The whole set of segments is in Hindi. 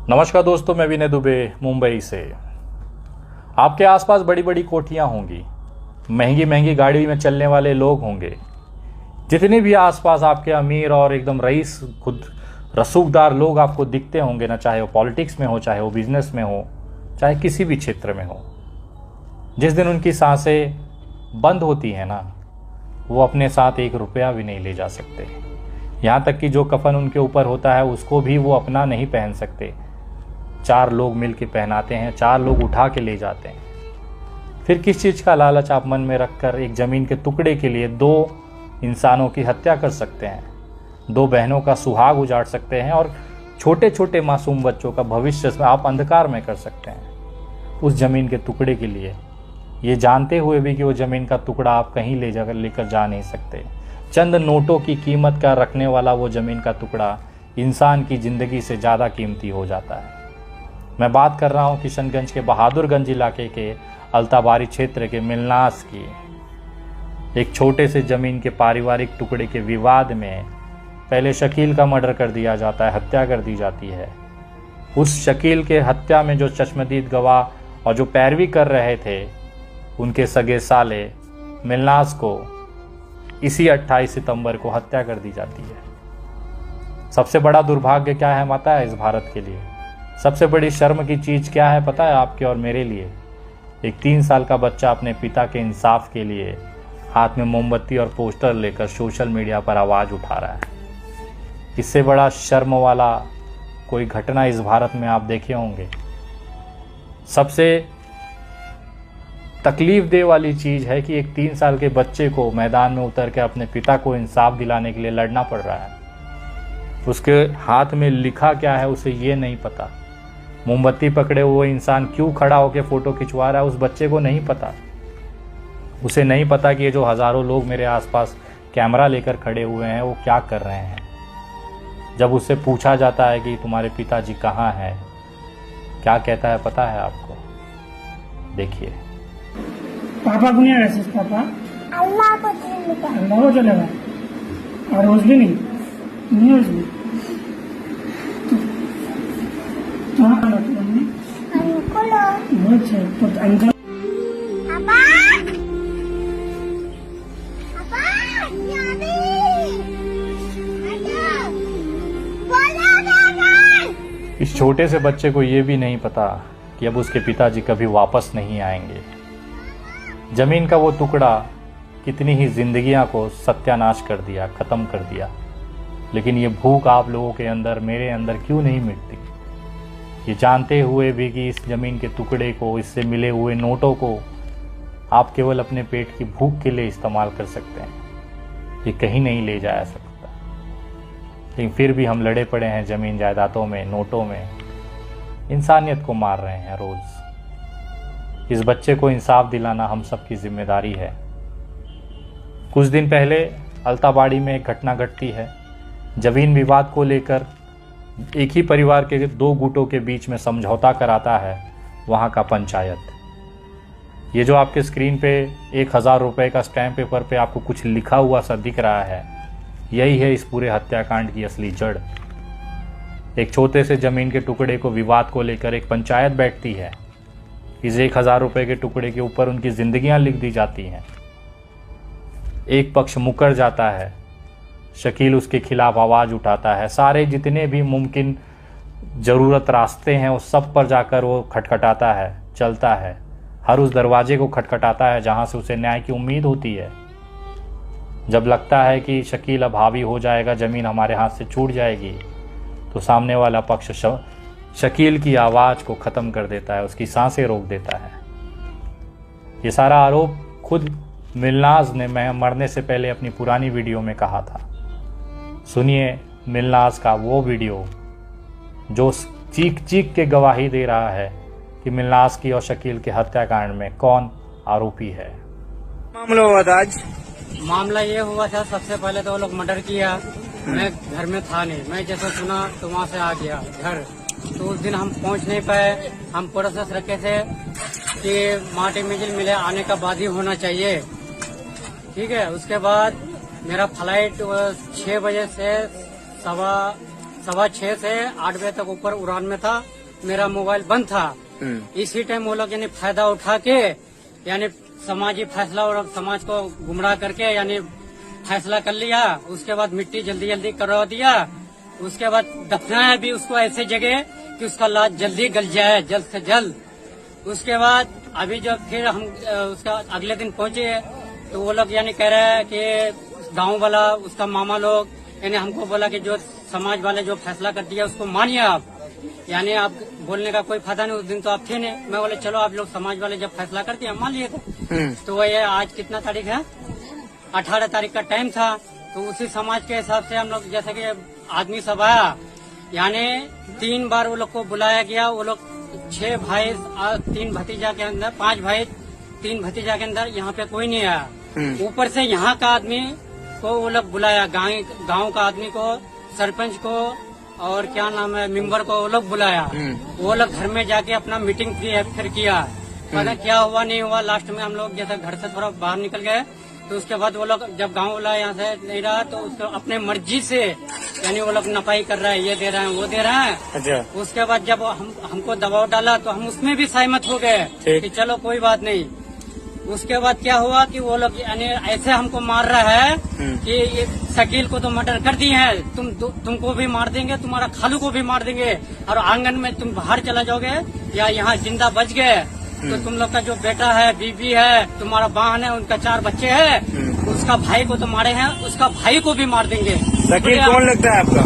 नमस्कार दोस्तों, मैं विनय दुबे मुंबई से। आपके आसपास बड़ी बड़ी कोठियां होंगी, महंगी महंगी गाड़ी में चलने वाले लोग होंगे। जितने भी आसपास आपके अमीर और एकदम रईस खुद रसूखदार लोग आपको दिखते होंगे ना, चाहे वो पॉलिटिक्स में हो, चाहे वो बिजनेस में हो, चाहे किसी भी क्षेत्र में हो, जिस दिन उनकी सांसें बंद होती है ना, वो अपने साथ 1 रुपया भी नहीं ले जा सकते। यहाँ तक कि जो कफन उनके ऊपर होता है उसको भी वो अपना नहीं पहन सकते। 4 लोग मिल के पहनाते हैं, 4 लोग उठा के ले जाते हैं। फिर किस चीज़ का लालच आप मन में रखकर एक ज़मीन के टुकड़े के लिए 2 इंसानों की हत्या कर सकते हैं, 2 बहनों का सुहाग उजाड़ सकते हैं और छोटे छोटे मासूम बच्चों का भविष्य आप अंधकार में कर सकते हैं उस ज़मीन के टुकड़े के लिए, ये जानते हुए भी कि वो ज़मीन का टुकड़ा आप कहीं लेकर जा नहीं सकते। चंद नोटों की कीमत का रखने वाला वो ज़मीन का टुकड़ा इंसान की ज़िंदगी से ज़्यादा कीमती हो जाता है। मैं बात कर रहा हूँ किशनगंज के बहादुरगंज इलाके के अल्ताबारी क्षेत्र के मिलनास की। एक छोटे से ज़मीन के पारिवारिक टुकड़े के विवाद में पहले शकील का मर्डर कर दिया जाता है, हत्या कर दी जाती है। उस शकील के हत्या में जो चश्मदीद गवाह और जो पैरवी कर रहे थे, उनके सगे साले मिलनास को इसी 28 सितंबर को हत्या कर दी जाती है। सबसे बड़ा दुर्भाग्य क्या है पता है इस भारत के लिए? सबसे बड़ी शर्म की चीज़ क्या है पता है आपके और मेरे लिए? एक 3 साल का बच्चा अपने पिता के इंसाफ के लिए हाथ में मोमबत्ती और पोस्टर लेकर सोशल मीडिया पर आवाज़ उठा रहा है। इससे बड़ा शर्म वाला कोई घटना इस भारत में आप देखे होंगे? सबसे तकलीफ दे वाली चीज़ है कि एक 3 साल के बच्चे को मैदान में उतर के अपने पिता को इंसाफ दिलाने के लिए लड़ना पड़ रहा है। उसके हाथ में लिखा क्या है उसे ये नहीं पता। मोमबत्ती पकड़े हुए इंसान क्यों खड़ा होकर फ़ोटो खिंचवा रहा है उस बच्चे को नहीं पता। उसे नहीं पता कि ये जो हज़ारों लोग मेरे आसपास कैमरा लेकर खड़े हुए हैं वो क्या कर रहे हैं। जब उससे पूछा जाता है कि तुम्हारे पिताजी कहाँ हैं, क्या कहता है पता है आपको? देखिए। पापा को नहीं आया पापा? अल्लाह को चलेगा। अल्लाह को चलेगा और रोज भी नहीं रोज भी तो अंकल इस छोटे से बच्चे को ये भी नहीं पता कि अब उसके पिताजी कभी वापस नहीं आएंगे। जमीन का वो टुकड़ा कितनी ही जिंदगियां को सत्यानाश कर दिया, खत्म कर दिया, लेकिन ये भूख आप लोगों के अंदर, मेरे अंदर क्यों नहीं मिटती? ये जानते हुए भी कि इस ज़मीन के टुकड़े को, इससे मिले हुए नोटों को आप केवल अपने पेट की भूख के लिए इस्तेमाल कर सकते हैं, ये कहीं नहीं ले जाया सकता। लेकिन फिर भी हम लड़े पड़े हैं ज़मीन जायदादों में, नोटों में, इंसानियत को मार रहे हैं रोज़। इस बच्चे को इंसाफ दिलाना हम सब की जिम्मेदारी है। कुछ दिन पहले अल्ताबाड़ी में एक घटना घटती है। ज़मीन विवाद को लेकर एक ही परिवार के 2 गुटों के बीच में समझौता कराता है वहाँ का पंचायत। ये जो आपके स्क्रीन पे 1000 रुपये का स्टैम्प पेपर पे आपको कुछ लिखा हुआ सा दिख रहा है, यही है इस पूरे हत्याकांड की असली जड़। एक छोटे से ज़मीन के टुकड़े को विवाद को लेकर एक पंचायत बैठती है। इस 1000 रुपये के टुकड़े के ऊपर उनकी ज़िंदगियाँ लिख दी जाती हैं। एक पक्ष मुकर जाता है, शकील उसके खिलाफ आवाज़ उठाता है। सारे जितने भी मुमकिन ज़रूरत रास्ते हैं उस सब पर जाकर वो खटखटाता है, चलता है, हर उस दरवाजे को खटखटाता है जहाँ से उसे न्याय की उम्मीद होती है। जब लगता है कि शकील अब हावी हो जाएगा, ज़मीन हमारे हाथ से छूट जाएगी, तो सामने वाला पक्ष शकील की आवाज़ को ख़त्म कर देता है, उसकी सांसें रोक देता है। ये सारा आरोप खुद मिलनाज ने मैं मरने से पहले अपनी पुरानी वीडियो में कहा था। सुनिए मिलनाज का वो वीडियो जो चीख चीख के गवाही दे रहा है कि मिलनाज की और शकील के हत्याकांड में कौन आरोपी है। मामला हुआ था आज? मामला ये हुआ था, सबसे पहले तो वो लोग मर्डर किया। मैं घर में था नहीं, मैं जैसा सुना तो वहाँ से आ गया घर। तो उस दिन हम पहुँच नहीं पाए। हम प्रोसेस रखे थे कि माटी मिजिल मिले आने का बाद ही होना चाहिए, ठीक है। उसके बाद मेरा फ्लाइट 6 बजे से 6:15 से 8 बजे तक ऊपर उड़ान में था। मेरा मोबाइल बंद था। इसी टाइम वो लोग यानी फायदा उठा के यानी समाजी फैसला और समाज को गुमराह करके यानी फैसला कर लिया। उसके बाद मिट्टी जल्दी जल्दी करवा दिया। उसके बाद दफनाया भी उसको ऐसे जगह कि उसका लाश जल्दी गल जाए, जल्द से जल्द। उसके बाद अभी जब फिर हम उसका अगले दिन पहुंचे तो वो लोग यानी कह रहे हैं कि गांव वाला उसका मामा लोग यानी हमको बोला कि जो समाज वाले जो फैसला कर दिया उसको मानिए आप, यानी आप बोलने का कोई फायदा नहीं। उस दिन तो आप थे नहीं। मैं बोले चलो आप लोग समाज वाले जब फैसला करते हैं मान लिए थे। तो वो ये आज कितना तारीख है, 18 तारीख का टाइम था। तो उसी समाज के हिसाब से हम लोग जैसे कि आदमी सब आया, यानी 3 बार वो लोग को बुलाया गया। वो लोग 6 भाई 3 भतीजा के अंदर, 5 भाई 3 भतीजा के अंदर यहाँ पे कोई नहीं आया। ऊपर से यहाँ का आदमी को वो लोग बुलाया, गांव का आदमी को, सरपंच को और क्या नाम है मेंबर को वो लोग बुलाया। वो लोग घर में जाके अपना मीटिंग फिर किया। पता क्या हुआ नहीं हुआ। लास्ट में हम लोग जैसे घर से थोड़ा बाहर निकल गए तो उसके बाद वो लोग जब गांव वाला यहाँ से नहीं रहा तो उसको अपने मर्जी से यानी वो लोग नपाई कर रहा है, ये दे रहे हैं वो दे रहे हैं। अच्छा। उसके बाद जब हमको दबाव डाला तो हम उसमें भी सहमत हो गए कि चलो कोई बात नहीं। उसके बाद क्या हुआ कि वो लोग यानी ऐसे हमको मार रहा है कि ये शकील को तो मर्डर कर दिए हैं, तुमको भी मार देंगे, तुम्हारा खालू को भी मार देंगे और आंगन में तुम बाहर चला जाओगे या यहाँ जिंदा बच गए तो तुम लोग का जो बेटा है, बीबी है, तुम्हारा बहन है, उनका 4 बच्चे हैं, उसका भाई को तो मारे हैं, उसका भाई को भी मार देंगे। शकील कौन लगता है आपका?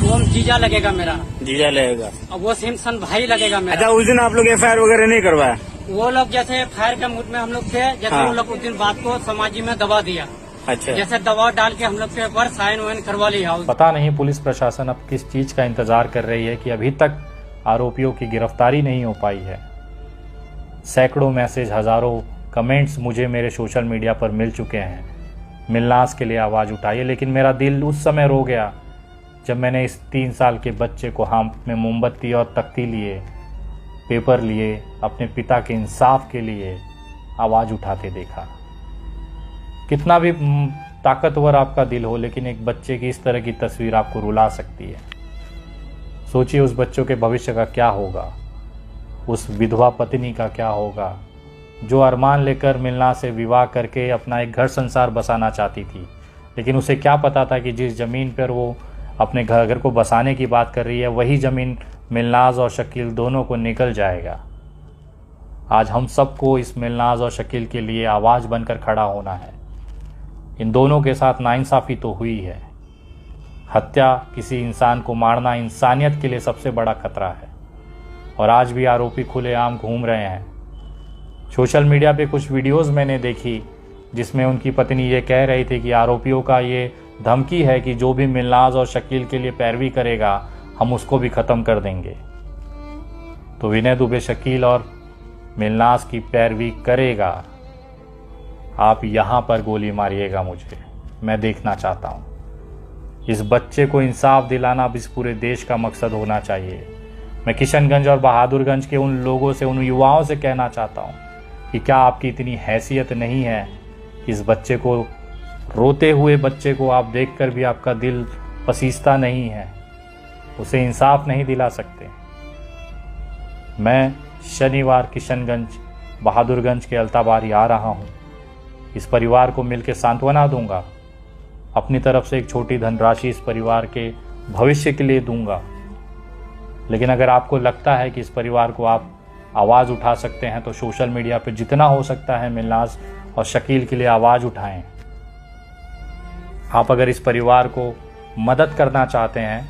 वो जीजा लगेगा मेरा। जीजा लगेगा। और वो सिमसन भाई लगेगा मेरा। अच्छा, उस दिन आप लोग FIR वगैरह नहीं करवाया? वो लोग जैसे फायर के मूड में हम लोग थे, जैसे वो लोग उस दिन बात को समाजी में दबा दिया। अच्छा। जैसे दबाव डाल के हम लोग के ऊपर साइन वाइन करवा लिया। पता नहीं पुलिस प्रशासन अब किस चीज का इंतजार कर रही है कि अभी तक आरोपियों की गिरफ्तारी नहीं हो पाई है। सैकड़ों मैसेज, हजारों कमेंट्स मुझे मेरे सोशल मीडिया पर मिल चुके हैं, मिलनास के लिए आवाज़ उठाइए। लेकिन मेरा दिल उस समय रो गया जब मैंने इस 3 साल के बच्चे को हाथ में मोमबत्ती और तख्ती लिए, पेपर लिए, अपने पिता के इंसाफ के लिए आवाज़ उठाते देखा। कितना भी ताकतवर आपका दिल हो, लेकिन एक बच्चे की इस तरह की तस्वीर आपको रुला सकती है। सोचिए उस बच्चों के भविष्य का क्या होगा, उस विधवा पत्नी का क्या होगा जो अरमान लेकर मिलना से विवाह करके अपना एक घर संसार बसाना चाहती थी। लेकिन उसे क्या पता था कि जिस ज़मीन पर वो अपने घर को बसाने की बात कर रही है वही ज़मीन मिलनाज और शकील दोनों को निकल जाएगा। आज हम सबको इस मिलनाज और शकील के लिए आवाज़ बनकर खड़ा होना है। इन दोनों के साथ नाइंसाफ़ी तो हुई है। हत्या, किसी इंसान को मारना इंसानियत के लिए सबसे बड़ा खतरा है और आज भी आरोपी खुलेआम घूम रहे हैं। सोशल मीडिया पे कुछ वीडियोस मैंने देखी जिसमें उनकी पत्नी ये कह रही थी कि आरोपियों का ये धमकी है कि जो भी मिलनाज और शकील के लिए पैरवी करेगा हम उसको भी ख़त्म कर देंगे। तो विनय दुबे शकील और मिलनाज की पैरवी करेगा, आप यहाँ पर गोली मारिएगा मुझे, मैं देखना चाहता हूँ। इस बच्चे को इंसाफ दिलाना अब इस पूरे देश का मकसद होना चाहिए। मैं किशनगंज और बहादुरगंज के उन लोगों से, उन युवाओं से कहना चाहता हूँ कि क्या आपकी इतनी हैसियत नहीं है कि इस बच्चे को, रोते हुए बच्चे को आप देखकर भी आपका दिल पसीजता नहीं है, उसे इंसाफ नहीं दिला सकते। मैं शनिवार किशनगंज बहादुरगंज के अल्ताबारी आ रहा हूँ। इस परिवार को मिलकर सांत्वना दूंगा, अपनी तरफ से एक छोटी धनराशि इस परिवार के भविष्य के लिए दूंगा। लेकिन अगर आपको लगता है कि इस परिवार को आप आवाज़ उठा सकते हैं तो सोशल मीडिया पर जितना हो सकता है मिलनाज और शकील के लिए आवाज़ उठाएं। आप अगर इस परिवार को मदद करना चाहते हैं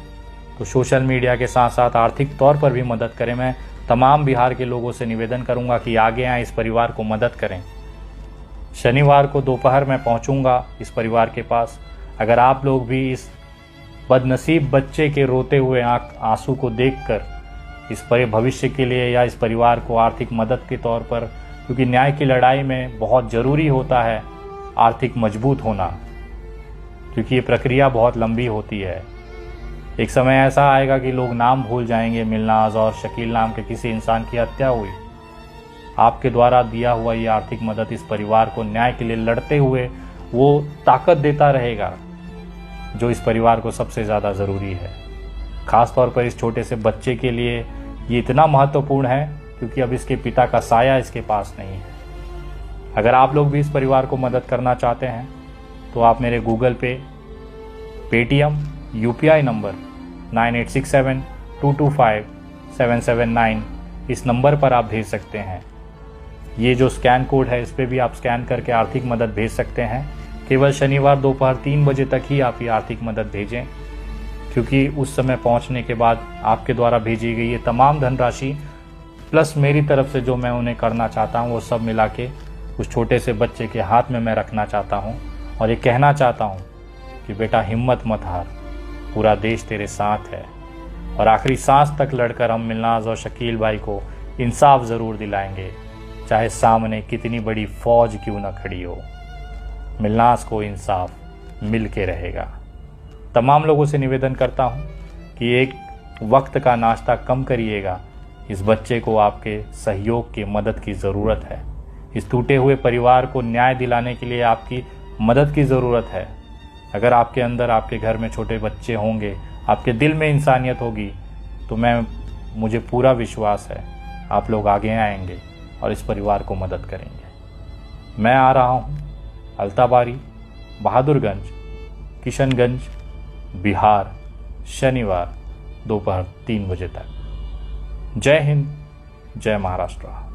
तो सोशल मीडिया के साथ साथ आर्थिक तौर पर भी मदद करें। मैं तमाम बिहार के लोगों से निवेदन करूंगा कि आगे आएँ, इस परिवार को मदद करें। शनिवार को दोपहर में पहुंचूंगा इस परिवार के पास। अगर आप लोग भी इस बदनसीब बच्चे के रोते हुए आंसू को देखकर इस भविष्य के लिए या इस परिवार को आर्थिक मदद के तौर पर, क्योंकि न्याय की लड़ाई में बहुत ज़रूरी होता है आर्थिक मजबूत होना, क्योंकि ये प्रक्रिया बहुत लंबी होती है। एक समय ऐसा आएगा कि लोग नाम भूल जाएंगे, मिलनाज और शकील नाम के किसी इंसान की हत्या हुई। आपके द्वारा दिया हुआ ये आर्थिक मदद इस परिवार को न्याय के लिए लड़ते हुए वो ताकत देता रहेगा जो इस परिवार को सबसे ज़्यादा ज़रूरी है। खास तौर पर इस छोटे से बच्चे के लिए ये इतना महत्वपूर्ण है क्योंकि अब इसके पिता का साया इसके पास नहीं है। अगर आप लोग भी इस परिवार को मदद करना चाहते हैं तो आप मेरे गूगल पे, पेटीएम, UPI नंबर 9867225779 इस नंबर पर आप भेज सकते हैं। ये जो स्कैन कोड है इस पर भी आप स्कैन करके आर्थिक मदद भेज सकते हैं। केवल शनिवार दोपहर 3 बजे तक ही आप ये आर्थिक मदद भेजें, क्योंकि उस समय पहुंचने के बाद आपके द्वारा भेजी गई ये तमाम धनराशि प्लस मेरी तरफ से जो मैं उन्हें करना चाहता हूं वो सब मिला के उस छोटे से बच्चे के हाथ में मैं रखना चाहता हूं और ये कहना चाहता हूं कि बेटा हिम्मत मत हार, पूरा देश तेरे साथ है और आखिरी सांस तक लड़कर हम मिलनाज और शकील भाई को इंसाफ ज़रूर दिलाएंगे, चाहे सामने कितनी बड़ी फौज क्यों न खड़ी हो। मिलनाज को इंसाफ मिल के रहेगा। तमाम लोगों से निवेदन करता हूं कि एक वक्त का नाश्ता कम करिएगा। इस बच्चे को आपके सहयोग की मदद की ज़रूरत है। इस टूटे हुए परिवार को न्याय दिलाने के लिए आपकी मदद की ज़रूरत है। अगर आपके अंदर, आपके घर में छोटे बच्चे होंगे, आपके दिल में इंसानियत होगी, तो मुझे पूरा विश्वास है आप लोग आगे आएंगे और इस परिवार को मदद करेंगे। मैं आ रहा हूँ अल्ताबारी, बहादुरगंज, किशनगंज, बिहार, शनिवार दोपहर 3 बजे तक। जय हिंद, जय महाराष्ट्र।